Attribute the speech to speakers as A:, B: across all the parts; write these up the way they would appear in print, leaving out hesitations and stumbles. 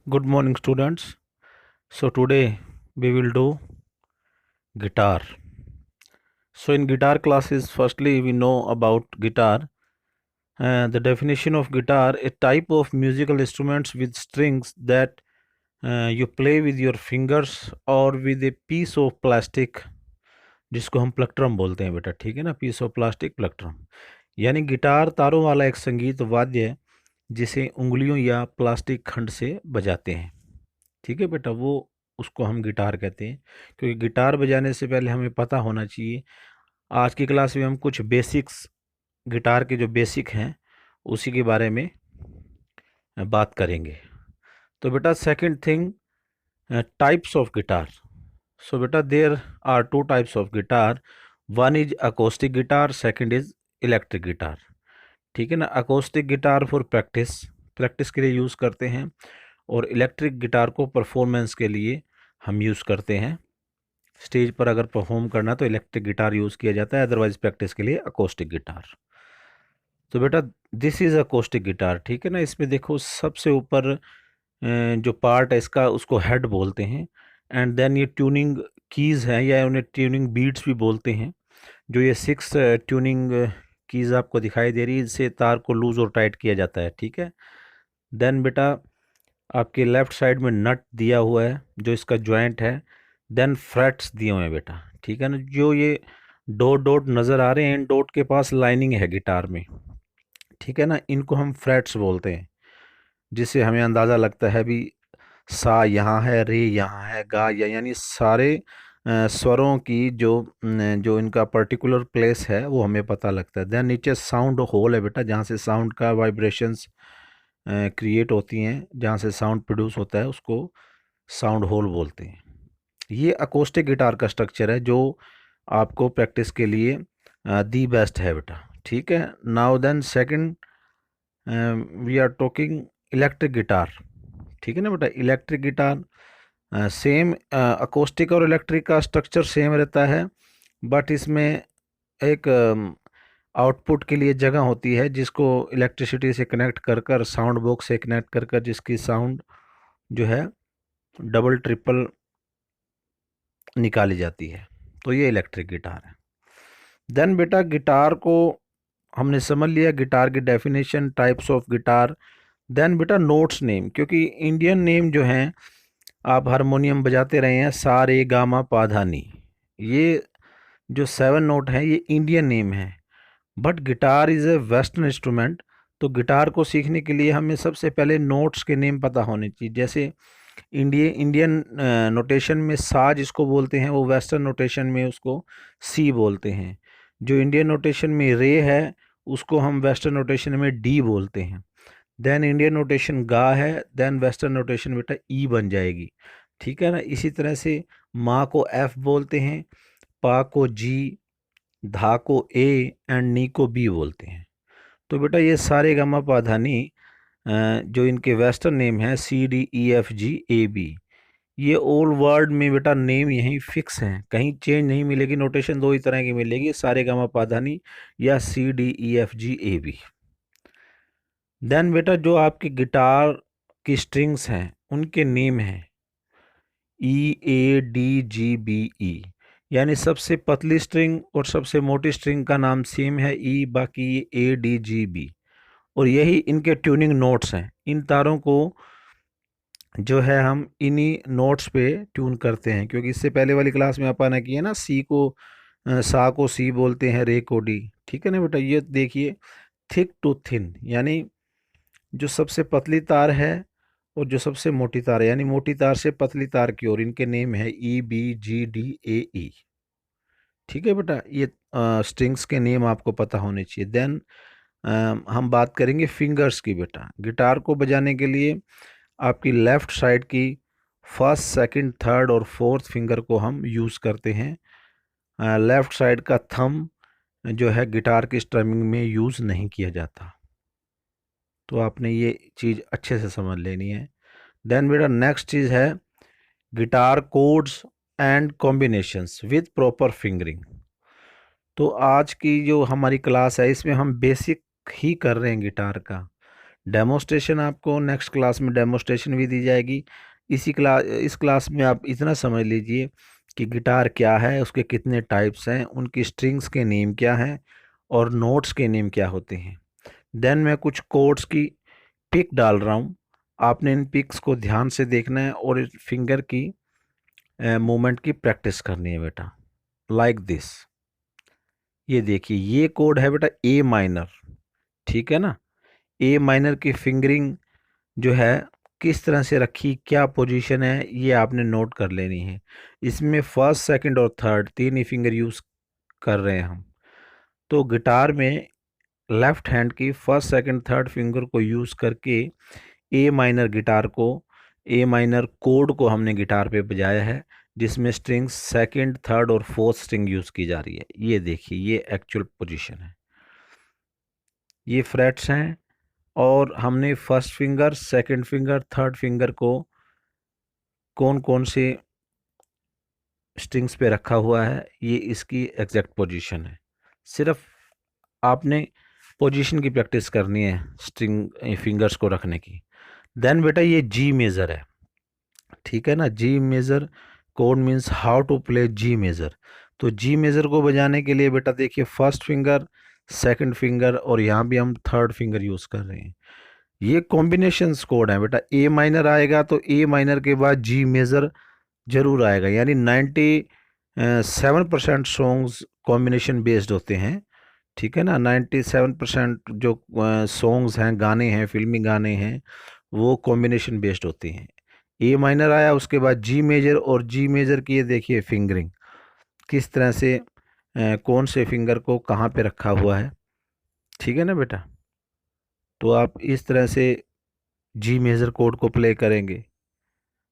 A: Good morning, students. So, today we will do guitar. So, in guitar classes, firstly, we know about guitar. The definition of guitar: a type of musical instruments with strings that you play with your fingers or with a piece of plastic, जिसको हम plectrum बोलते हैं बेटा, ठीक है ना, piece of plastic plectrum. यानी guitar तारों वाला एक संगीत वाद्य है जिसे उंगलियों या प्लास्टिक खंड से बजाते हैं। ठीक है बेटा, वो उसको हम गिटार कहते हैं। क्योंकि गिटार बजाने से पहले हमें पता होना चाहिए। आज की क्लास में हम कुछ बेसिक्स, गिटार के जो बेसिक हैं उसी के बारे में बात करेंगे। तो बेटा second thing, types of guitar. So बेटा there are two types of guitar. One is acoustic guitar, second is electric guitar. ठीक है ना। Acoustic guitar for practice, practice के लिए यूज़ करते हैं, और इलेक्ट्रिक गिटार को परफॉर्मेंस के लिए हम यूज़ करते हैं। स्टेज पर अगर परफॉर्म करना तो इलेक्ट्रिक गिटार यूज़ किया जाता है, अदरवाइज प्रैक्टिस के लिए अकोस्टिक गिटार। तो बेटा दिस इज़ अकोस्टिक गिटार। ठीक है ना। इसमें देखो सबसे ऊपर जो पार्ट है इसका, उसको हेड बोलते हैं। एंड देन ये ट्यूनिंग कीज़ हैं, या उन्हें ट्यूनिंग बीट्स भी बोलते हैं। जो ये 6 ट्यूनिंग कीज़ आपको दिखाई दे रही है, इससे तार को लूज़ और टाइट किया जाता है। ठीक है। देन बेटा आपके लेफ़्ट साइड में नट दिया हुआ है जो इसका जॉइंट है। देन फ्रेट्स दिए हुए हैं बेटा। ठीक है ना। जो ये डॉट डॉट नज़र आ रहे हैं, इन डॉट के पास लाइनिंग है गिटार में। ठीक है ना। इनको हम फ्रेट्स बोलते हैं, जिससे हमें अंदाज़ा लगता है भी सा यहाँ है, रे यहाँ है, गा या, यानी सारे स्वरों की जो इनका पर्टिकुलर प्लेस है वो हमें पता लगता है। देन नीचे साउंड होल है बेटा, जहाँ से साउंड का वाइब्रेशंस क्रिएट होती हैं, जहाँ से साउंड प्रोड्यूस होता है, उसको साउंड होल बोलते हैं। ये अकोस्टिक गिटार का स्ट्रक्चर है जो आपको प्रैक्टिस के लिए दी बेस्ट है बेटा। ठीक है। Now then second we are talking electric guitar. ठीक है ना बेटा। इलेक्ट्रिक गिटार सेम, अकोस्टिक और इलेक्ट्रिक का स्ट्रक्चर सेम रहता है, बट इसमें एक आउटपुट के लिए जगह होती है जिसको इलेक्ट्रिसिटी से कनेक्ट कर कर, साउंड बॉक्स से कनेक्ट कर कर, जिसकी साउंड जो है डबल ट्रिपल निकाली जाती है। तो ये इलेक्ट्रिक गिटार है। देन बेटा गिटार को हमने समझ लिया, गिटार की definition, types of guitar. Then बेटा नोट्स नेम, क्योंकि इंडियन नेम जो हैं, आप हारमोनियम बजाते रहे हैं, सा रे गा मा पा धा नी, ये जो 7 नोट हैं ये इंडियन नेम है। But guitar is a western instrument. तो गिटार को सीखने के लिए हमें सबसे पहले नोट्स के नेम पता होने चाहिए। जैसे इंडियन नोटेशन में सा जिसको बोलते हैं, वो वेस्टर्न नोटेशन में उसको सी बोलते हैं। जो इंडियन नोटेशन में रे है, उसको हम वेस्टर्न नोटेशन में डी बोलते हैं। देन इंडियन नोटेशन गा है, देन वेस्टर्न नोटेशन बेटा ई बन जाएगी। ठीक है ना। इसी तरह से माँ को एफ बोलते हैं, पा को जी, धा को ए, एंड नी को बी बोलते हैं। तो बेटा ये सारे गामा पा धा नी जो इनके वेस्टर्न नेम है, C D E F G A B, ये ओल्ड वर्ड में बेटा नेम यहीं फिक्स हैं, कहीं चेंज नहीं मिलेगी। नोटेशन दो ही तरह की मिलेगी, सारे गामा पा धा नी या C D E F G A B. Then बेटा जो आपकी गिटार की स्ट्रिंग्स हैं उनके नेम हैं ई A D G B E, यानी सबसे पतली स्ट्रिंग और सबसे मोटी स्ट्रिंग का नाम सेम है ई, बाकी ए डी जी बी, और यही इनके ट्यूनिंग नोट्स हैं। इन तारों को जो है हम इन्हीं नोट्स पे ट्यून करते हैं, क्योंकि इससे पहले वाली क्लास में अपन ने किया ना, सी को सा को सी बोलते हैं, रे को डी। ठीक है ना बेटा। ये देखिए थिक टू थिन, यानी जो सबसे पतली तार है और जो सबसे मोटी तार है, यानी मोटी तार से पतली तार की ओर, इनके नेम है E B G D A ई। ठीक है बेटा। ये स्ट्रिंग्स के नेम आपको पता होने चाहिए। देन हम बात करेंगे फिंगर्स की बेटा। गिटार को बजाने के लिए आपकी लेफ़्ट साइड की फर्स्ट, सेकंड, थर्ड और फोर्थ फिंगर को हम यूज़ करते हैं। लेफ़्ट साइड का थंब जो है गिटार की स्ट्रमिंग में यूज़ नहीं किया जाता। तो आपने ये चीज़ अच्छे से समझ लेनी है। देन बेटा नेक्स्ट चीज़ है guitar codes and combinations with proper fingering. तो आज की जो हमारी क्लास है इसमें हम बेसिक ही कर रहे हैं गिटार का। डेमोस्ट्रेशन आपको नेक्स्ट क्लास में डेमोस्ट्रेशन भी दी जाएगी। इस क्लास में आप इतना समझ लीजिए कि गिटार क्या है, उसके कितने टाइप्स हैं, उनकी स्ट्रिंग्स के नेम क्या हैं और नोट्स के नेम क्या होते हैं। देन मैं कुछ कोड्स की पिक डाल रहा हूँ, आपने इन पिक्स को ध्यान से देखना है और इस फिंगर की मूवमेंट की प्रैक्टिस करनी है बेटा, लाइक दिस। ये देखिए, ये कोड है बेटा ए माइनर, ठीक है ना। ए माइनर की फिंगरिंग जो है किस तरह से रखी, क्या पोजीशन है, ये आपने नोट कर लेनी है। इसमें फर्स्ट, सेकंड और थर्ड तीन ही फिंगर यूज़ कर रहे हैं हम। तो गिटार में लेफ्ट हैंड की फर्स्ट, सेकंड, थर्ड फिंगर को यूज़ करके ए माइनर गिटार को, ए माइनर कोड को हमने गिटार पे बजाया है, जिसमें स्ट्रिंग्स सेकंड, थर्ड और फोर्थ स्ट्रिंग यूज़ की जा रही है। ये देखिए, ये एक्चुअल पोजीशन है, ये फ्रेट्स हैं और हमने first finger, second finger, third finger को कौन कौन से स्ट्रिंग्स पे रखा हुआ है, ये इसकी एग्जैक्ट पोजीशन है। सिर्फ आपने पोजीशन की प्रैक्टिस करनी है स्ट्रिंग फिंगर्स को रखने की। देन बेटा ये जी मेजर है, ठीक है ना। जी मेजर कोड means how to play G major. तो जी मेजर को बजाने के लिए बेटा देखिए, फर्स्ट फिंगर, सेकंड फिंगर और यहाँ भी हम थर्ड फिंगर यूज़ कर रहे हैं। ये कॉम्बिनेशन कोड है बेटा। ए माइनर आएगा तो ए माइनर के बाद जी मेजर जरूर आएगा, यानी 97% सॉन्ग्स कॉम्बिनेशन बेस्ड होते हैं, ठीक है ना। 97% जो सॉन्ग्स हैं, गाने हैं, फिल्मी गाने हैं, वो कॉम्बिनेशन बेस्ड होते हैं। ए माइनर आया, उसके बाद जी मेजर, और जी मेजर की ये देखिए फिंगरिंग किस तरह से कौन से फिंगर को कहाँ पे रखा हुआ है, ठीक है ना बेटा। तो आप इस तरह से जी मेजर कोड को प्ले करेंगे।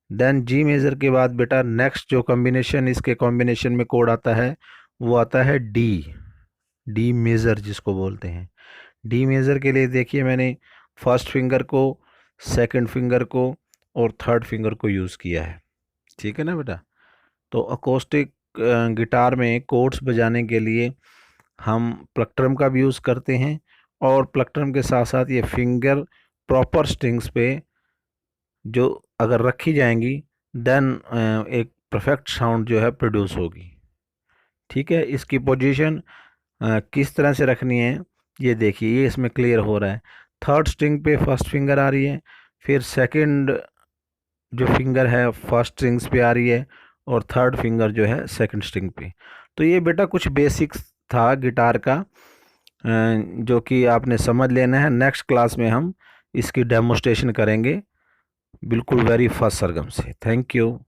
A: देन जी मेजर के बाद बेटा नेक्स्ट जो कॉम्बिनेशन, इसके कॉम्बिनेशन में कोड आता है, वो आता है डी, डी मेजर जिसको बोलते हैं। डी मेजर के लिए देखिए, मैंने फर्स्ट फिंगर को, सेकंड फिंगर को और थर्ड फिंगर को यूज़ किया है, ठीक है ना बेटा। तो अकोस्टिक गिटार में कोड्स बजाने के लिए हम प्लक्ट्रम का भी यूज़ करते हैं, और प्लक्ट्रम के साथ साथ ये फिंगर प्रॉपर स्ट्रिंग्स पे जो अगर रखी जाएंगी, देन एक परफेक्ट साउंड जो है प्रोड्यूस होगी, ठीक है। इसकी पोजीशन किस तरह से रखनी है, ये देखिए, ये इसमें क्लियर हो रहा है। थर्ड स्ट्रिंग पे फर्स्ट फिंगर आ रही है, फिर सेकंड जो फिंगर है फर्स्ट स्ट्रिंग्स पे आ रही है, और थर्ड फिंगर जो है सेकंड स्ट्रिंग पे। तो ये बेटा कुछ बेसिक्स था गिटार का, जो कि आपने समझ लेना है। नेक्स्ट क्लास में हम इसकी डेमोस्ट्रेशन करेंगे, बिल्कुल वेरी फर्स्ट सरगम से। Thank you.